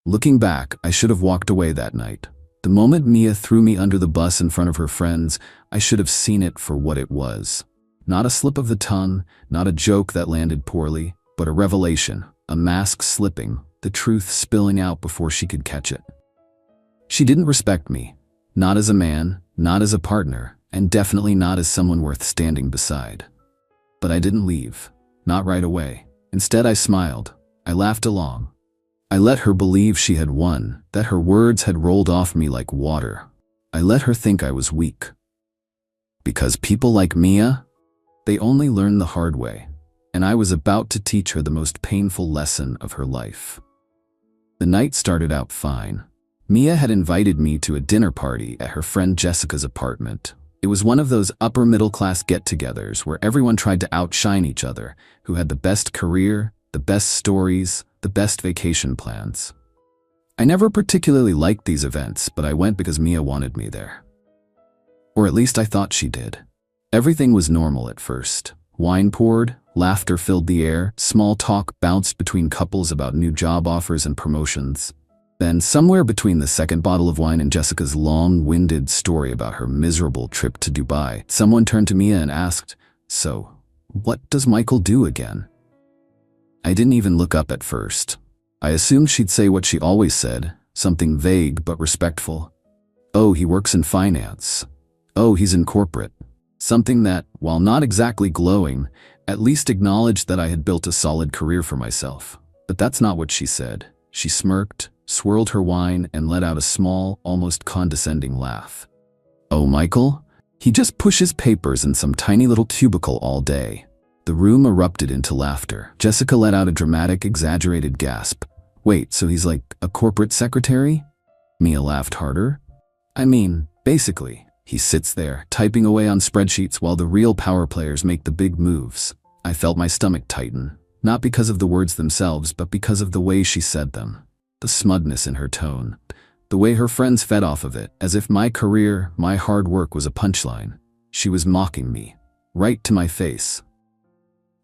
Looking back, I should have walked away that night. The moment Mia threw me under the bus in front of her friends, I should have seen it for what it was. Not a slip of the tongue, not a joke that landed poorly, but a revelation, a mask slipping, the truth spilling out before she could catch it. She didn't respect me, not as a man, not as a partner, and definitely not as someone worth standing beside. But I didn't leave, not right away. Instead, I smiled. I laughed along. I let her believe she had won, that her words had rolled off me like water. I let her think I was weak. Because people like Mia, they only learn the hard way, and I was about to teach her the most painful lesson of her life. The night started out fine. Mia had invited me to a dinner party at her friend Jessica's apartment. It was one of those upper-middle-class get-togethers where everyone tried to outshine each other, who had the best career, the best stories, the best vacation plans. I never particularly liked these events, but I went because Mia wanted me there. Or at least I thought she did. Everything was normal at first. Wine poured, laughter filled the air, small talk bounced between couples about new job offers and promotions. Then, somewhere between the second bottle of wine and Jessica's long-winded story about her miserable trip to Dubai, someone turned to Mia and asked, "So, what does Michael do again?" I didn't even look up at first. I assumed she'd say what she always said, something vague but respectful. "Oh, he works in finance. Oh, he's in corporate." Something that, while not exactly glowing, at least acknowledged that I had built a solid career for myself. But that's not what she said. She smirked, swirled her wine, and let out a small, almost condescending laugh. "Oh, Michael? He just pushes papers in some tiny little cubicle all day." The room erupted into laughter. Jessica let out a dramatic, exaggerated gasp. "Wait, so he's like a corporate secretary?" Mia laughed harder. "I mean, basically, he sits there, typing away on spreadsheets while the real power players make the big moves." I felt my stomach tighten, not because of the words themselves, but because of the way she said them. The smugness in her tone. The way her friends fed off of it, as if my career, my hard work was a punchline. She was mocking me, right to my face.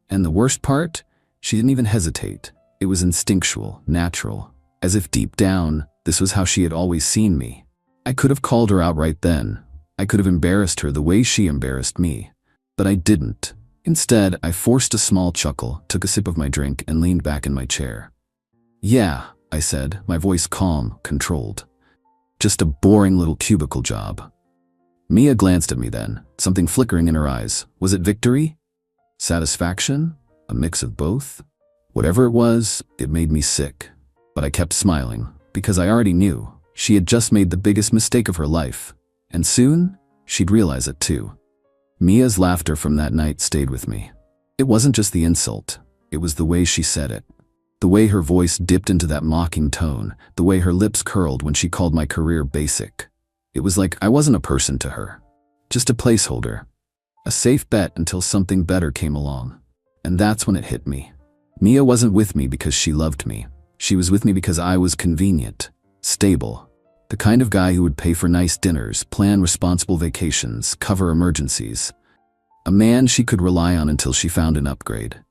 And the worst part? She didn't even hesitate. It was instinctual, natural, as if deep down, this was how she had always seen me. I could have called her out right then. I could have embarrassed her the way she embarrassed me. But I didn't. Instead, I forced a small chuckle, took a sip of my drink, and leaned back in my chair. "Yeah," I said, my voice calm, controlled. "Just a boring little cubicle job." Mia glanced at me then, something flickering in her eyes. Was it victory? Satisfaction? A mix of both? Whatever it was, it made me sick. But I kept smiling, because I already knew she had just made the biggest mistake of her life. And soon, she'd realize it too. Mia's laughter from that night stayed with me. It wasn't just the insult, it was the way she said it. The way her voice dipped into that mocking tone, the way her lips curled when she called my career basic. It was like I wasn't a person to her, just a placeholder. A safe bet until something better came along. And that's when it hit me. Mia wasn't with me because she loved me. She was with me because I was convenient, stable. The kind of guy who would pay for nice dinners, plan responsible vacations, cover emergencies. A man she could rely on until she found an upgrade.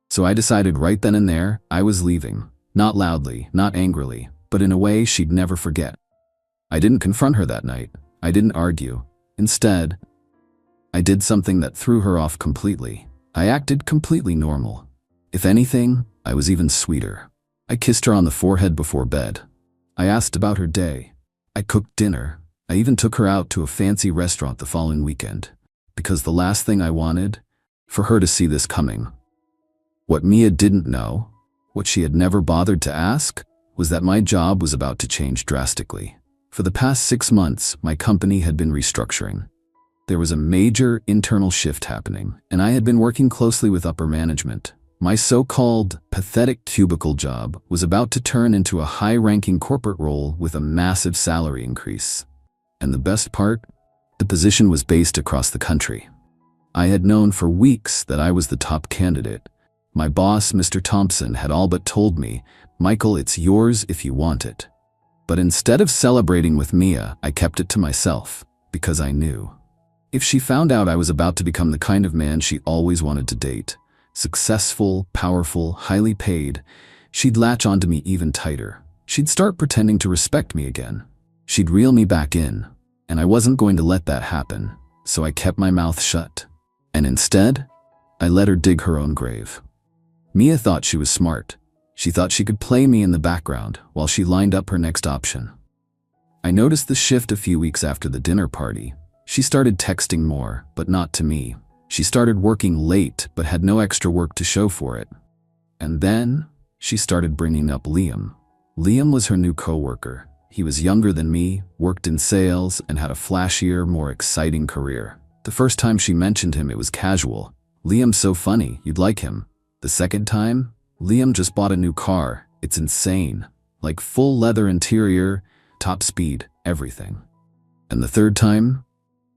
So I decided right then and there, I was leaving. Not loudly, not angrily, but in a way she'd never forget. I didn't confront her that night. I didn't argue. Instead, I did something that threw her off completely. I acted completely normal. If anything, I was even sweeter. I kissed her on the forehead before bed. I asked about her day. I cooked dinner. I even took her out to a fancy restaurant the following weekend. Because the last thing I wanted, for her to see this coming. What Mia didn't know, what she had never bothered to ask, was that my job was about to change drastically. For the past 6 months, my company had been restructuring. There was a major internal shift happening, and I had been working closely with upper management. My so-called pathetic cubicle job was about to turn into a high-ranking corporate role with a massive salary increase. And the best part? The position was based across the country. I had known for weeks that I was the top candidate. My boss, Mr. Thompson, had all but told me, "Michael, it's yours if you want it." But instead of celebrating with Mia, I kept it to myself, because I knew. If she found out I was about to become the kind of man she always wanted to date, successful, powerful, highly paid, she'd latch onto me even tighter. She'd start pretending to respect me again. She'd reel me back in, and I wasn't going to let that happen, so I kept my mouth shut. And instead, I let her dig her own grave. Mia thought she was smart. She thought she could play me in the background while she lined up her next option. I noticed the shift a few weeks after the dinner party. She started texting more, but not to me. She started working late, but had no extra work to show for it. And then, she started bringing up Liam. Liam was her new coworker. He was younger than me, worked in sales, and had a flashier, more exciting career. The first time she mentioned him, it was casual. "Liam's so funny, you'd like him." The second time, "Liam just bought a new car. It's insane. Like full leather interior, top speed, everything." And the third time,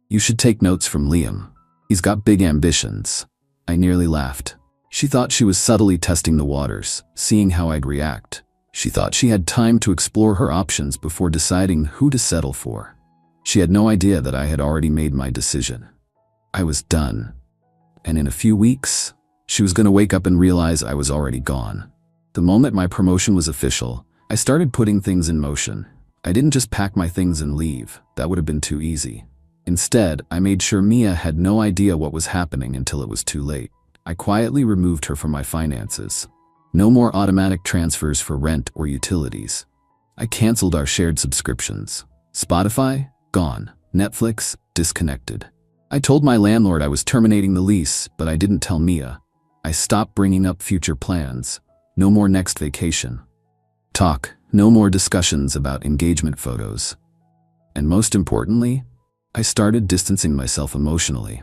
"You should take notes from Liam. He's got big ambitions." I nearly laughed. She thought she was subtly testing the waters, seeing how I'd react. She thought she had time to explore her options before deciding who to settle for. She had no idea that I had already made my decision. I was done. And in a few weeks, she was going to wake up and realize I was already gone. The moment my promotion was official, I started putting things in motion. I didn't just pack my things and leave. That would have been too easy. Instead, I made sure Mia had no idea what was happening until it was too late. I quietly removed her from my finances. No more automatic transfers for rent or utilities. I canceled our shared subscriptions. Spotify? Gone. Netflix? Disconnected. I told my landlord I was terminating the lease, but I didn't tell Mia. I stopped bringing up future plans. No more next vacation. Talk. No more discussions about engagement photos. And most importantly, I started distancing myself emotionally.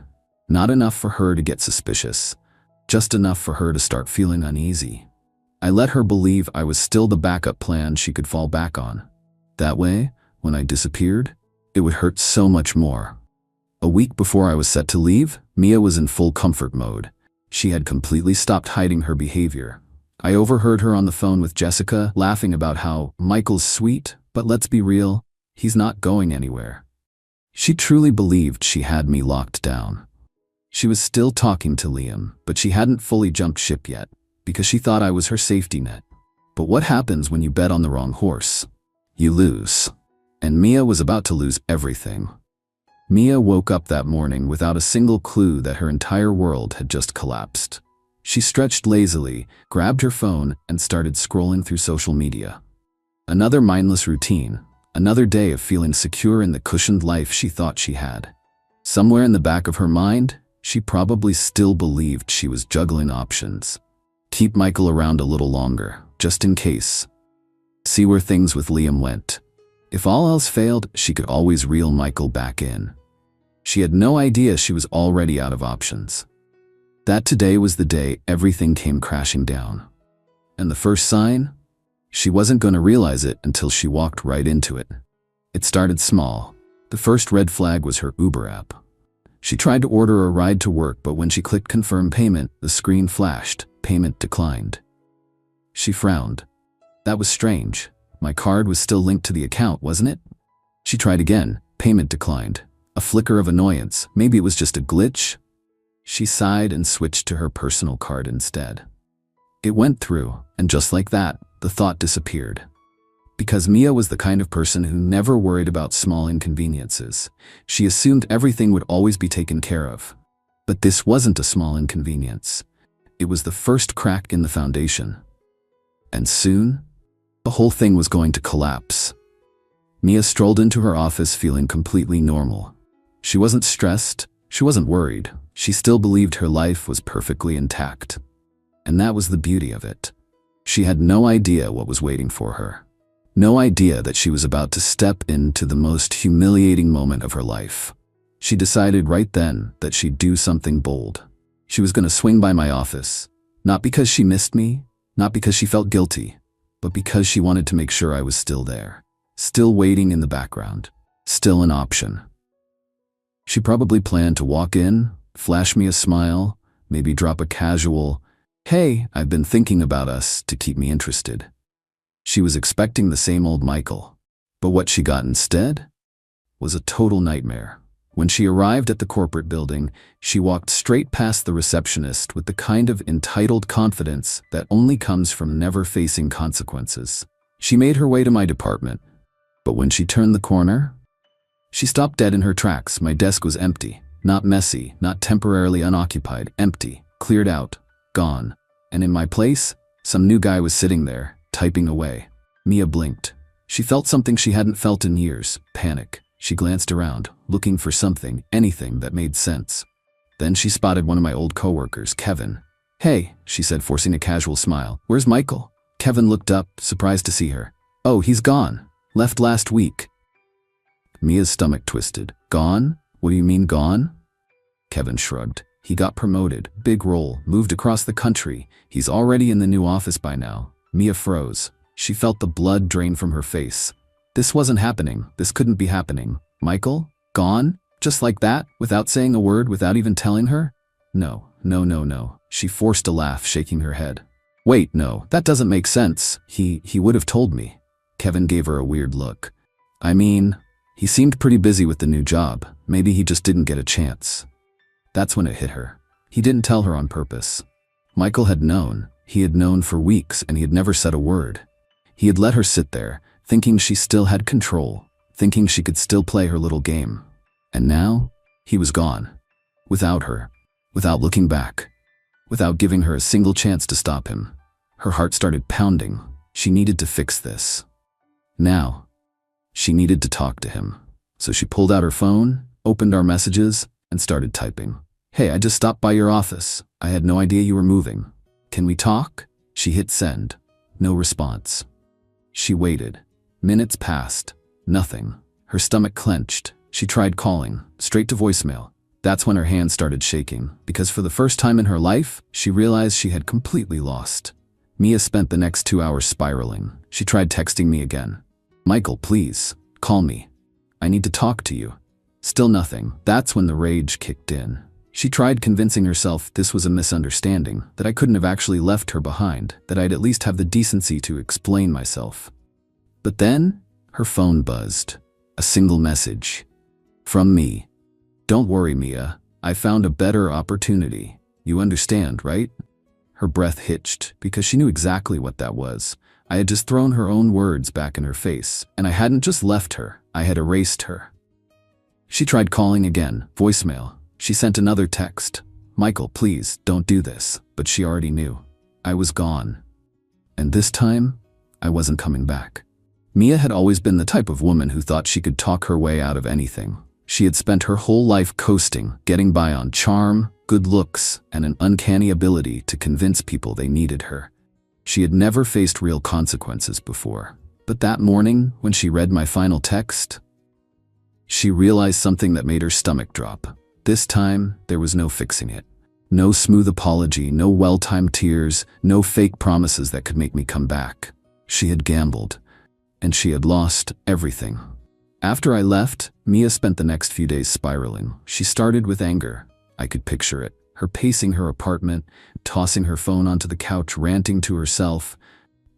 Not enough for her to get suspicious, just enough for her to start feeling uneasy. I let her believe I was still the backup plan she could fall back on. That way, when I disappeared, it would hurt so much more. A week before I was set to leave, Mia was in full comfort mode. She had completely stopped hiding her behavior. I overheard her on the phone with Jessica, laughing about how Michael's sweet, but let's be real, he's not going anywhere. She truly believed she had me locked down. She was still talking to Liam, but she hadn't fully jumped ship yet, because she thought I was her safety net. But what happens when you bet on the wrong horse? You lose. And Mia was about to lose everything. Mia woke up that morning without a single clue that her entire world had just collapsed. She stretched lazily, grabbed her phone, and started scrolling through social media. Another mindless routine, another day of feeling secure in the cushioned life she thought she had. Somewhere in the back of her mind, she probably still believed she was juggling options. Keep Michael around a little longer, just in case. See where things with Liam went. If all else failed, she could always reel Michael back in. She had no idea she was already out of options. That today was the day everything came crashing down. And the first sign? She wasn't going to realize it until she walked right into it. It started small. The first red flag was her Uber app. She tried to order a ride to work, but when she clicked confirm payment, the screen flashed, payment declined. She frowned. That was strange. My card was still linked to the account, wasn't it? She tried again, payment declined. A flicker of annoyance, maybe it was just a glitch. She sighed and switched to her personal card instead. It went through, and just like that, the thought disappeared. Because Mia was the kind of person who never worried about small inconveniences. She assumed everything would always be taken care of. But this wasn't a small inconvenience. It was the first crack in the foundation. And soon, the whole thing was going to collapse. Mia strolled into her office feeling completely normal. She wasn't stressed, she wasn't worried. She still believed her life was perfectly intact. And that was the beauty of it. She had no idea what was waiting for her. No idea that she was about to step into the most humiliating moment of her life. She decided right then that she'd do something bold. She was going to swing by my office, not because she missed me, not because she felt guilty, but because she wanted to make sure I was still there, still waiting in the background, still an option. She probably planned to walk in, flash me a smile, maybe drop a casual, "Hey, I've been thinking about us," to keep me interested. She was expecting the same old Michael, but what she got instead was a total nightmare. When she arrived at the corporate building, she walked straight past the receptionist with the kind of entitled confidence that only comes from never facing consequences. She made her way to my department, but when she turned the corner, she stopped dead in her tracks. My desk was empty, not messy, not temporarily unoccupied, empty, cleared out, gone. And in my place, some new guy was sitting there, typing away. Mia blinked. She felt something she hadn't felt in years, panic. She glanced around, looking for something, anything that made sense. Then she spotted one of my old coworkers, Kevin. "Hey," she said, forcing a casual smile. "Where's Michael?" Kevin looked up, surprised to see her. "Oh, he's gone. Left last week." Mia's stomach twisted. "Gone? What do you mean gone?" Kevin shrugged. "He got promoted, big role, moved across the country. He's already in the new office by now." Mia froze. She felt the blood drain from her face. This wasn't happening. This couldn't be happening. Michael? Gone? Just like that? Without saying a word, without even telling her? No. She forced a laugh, shaking her head. "Wait, no, that doesn't make sense. He would have told me." Kevin gave her a weird look. "I mean, he seemed pretty busy with the new job. Maybe he just didn't get a chance." That's when it hit her. He didn't tell her on purpose. Michael had known. He had known for weeks, and he had never said a word. He had let her sit there, thinking she still had control, thinking she could still play her little game. And now, he was gone. Without her. Without looking back. Without giving her a single chance to stop him. Her heart started pounding. She needed to fix this. Now, she needed to talk to him. So she pulled out her phone, opened our messages, and started typing. "Hey, I just stopped by your office. I had no idea you were moving. Can we talk?" She hit send. No response. She waited. Minutes passed. Nothing. Her stomach clenched. She tried calling, straight to voicemail. That's when her hands started shaking, because for the first time in her life, she realized she had completely lost. Mia spent the next 2 hours spiraling. She tried texting me again. "Michael, please, call me. I need to talk to you." Still nothing. That's when the rage kicked in. She tried convincing herself this was a misunderstanding, that I couldn't have actually left her behind, that I'd at least have the decency to explain myself. But then, her phone buzzed. A single message. From me. "Don't worry, Mia. I found a better opportunity. You understand, right?" Her breath hitched, because she knew exactly what that was. I had just thrown her own words back in her face, and I hadn't just left her, I had erased her. She tried calling again, voicemail. She sent another text. "Michael, please, don't do this." But she already knew. I was gone. And this time, I wasn't coming back. Mia had always been the type of woman who thought she could talk her way out of anything. She had spent her whole life coasting, getting by on charm, good looks, and an uncanny ability to convince people they needed her. She had never faced real consequences before. But that morning, when she read my final text, she realized something that made her stomach drop. This time, there was no fixing it. No smooth apology, no well-timed tears, no fake promises that could make me come back. She had gambled, and she had lost everything. After I left, Mia spent the next few days spiraling. She started with anger. I could picture it. Her pacing her apartment, tossing her phone onto the couch, ranting to herself.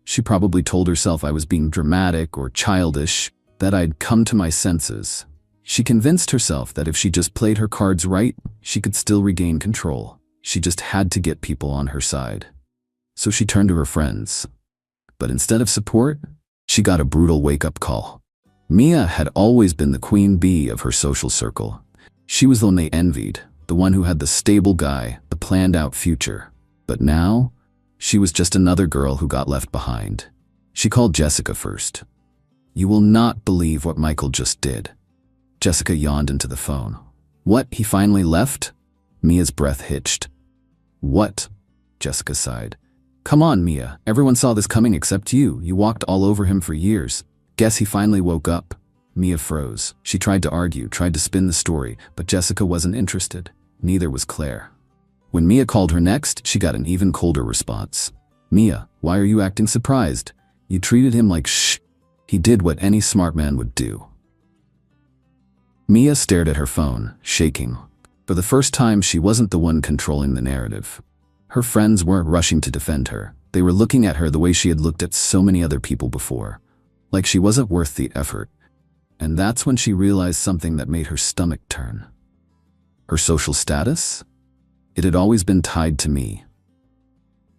She probably told herself I was being dramatic or childish, that I'd come to my senses. She convinced herself that if she just played her cards right, she could still regain control. She just had to get people on her side. So she turned to her friends. But instead of support, she got a brutal wake-up call. Mia had always been the queen bee of her social circle. She was the one they envied, the one who had the stable guy, the planned-out future. But now, she was just another girl who got left behind. She called Jessica first. "You will not believe what Michael just did." Jessica yawned into the phone. "What, he finally left?" Mia's breath hitched. "What?" Jessica sighed. "Come on, Mia. Everyone saw this coming except you. You walked all over him for years. Guess he finally woke up." Mia froze. She tried to argue, tried to spin the story, but Jessica wasn't interested. Neither was Claire. When Mia called her next, she got an even colder response. "Mia, why are you acting surprised? You treated him like shh. He did what any smart man would do." Mia stared at her phone, shaking. For the first time, she wasn't the one controlling the narrative. Her friends weren't rushing to defend her. They were looking at her the way she had looked at so many other people before. Like she wasn't worth the effort. And that's when she realized something that made her stomach turn. Her social status? It had always been tied to me.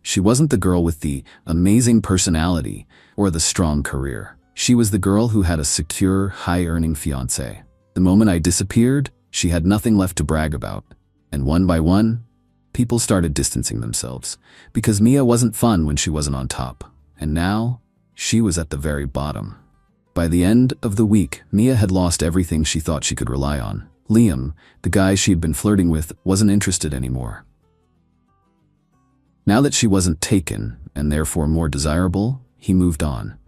She wasn't the girl with the amazing personality or the strong career. She was the girl who had a secure, high-earning fiancé. The moment I disappeared, she had nothing left to brag about. And one by one, people started distancing themselves, because Mia wasn't fun when she wasn't on top. And now, she was at the very bottom. By the end of the week, Mia had lost everything she thought she could rely on. Liam, the guy she'd been flirting with, wasn't interested anymore. Now that she wasn't taken, and therefore more desirable, he moved on.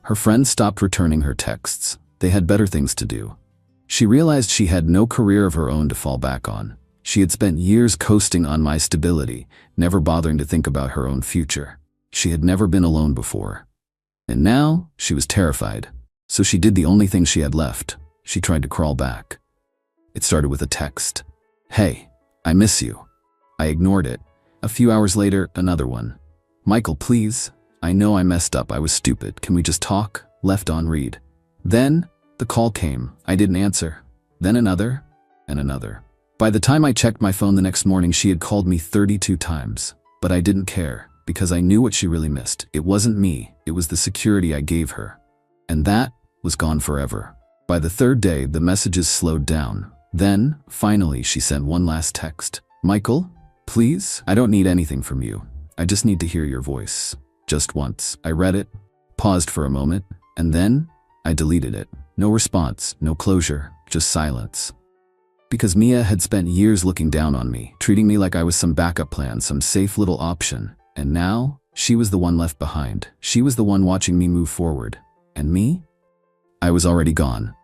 Her friends stopped returning her texts. They had better things to do. She realized she had no career of her own to fall back on. She had spent years coasting on my stability, never bothering to think about her own future. She had never been alone before. And now, she was terrified. So she did the only thing she had left. She tried to crawl back. It started with a text. "Hey, I miss you." I ignored it. A few hours later, another one. "Michael, please. I know I messed up. I was stupid. Can we just talk?" Left on read. Then, the call came. I didn't answer. Then another, and another. By the time I checked my phone the next morning, she had called me 32 times. But I didn't care, because I knew what she really missed. It wasn't me. It was the security I gave her. And that was gone forever. By the third day, the messages slowed down. Then, finally, she sent one last text. "Michael, please, I don't need anything from you. I just need to hear your voice. Just once." I read it, paused for a moment, and then I deleted it. No response, no closure, just silence. Because Mia had spent years looking down on me, treating me like I was some backup plan, some safe little option. And now, she was the one left behind. She was the one watching me move forward. And me? I was already gone.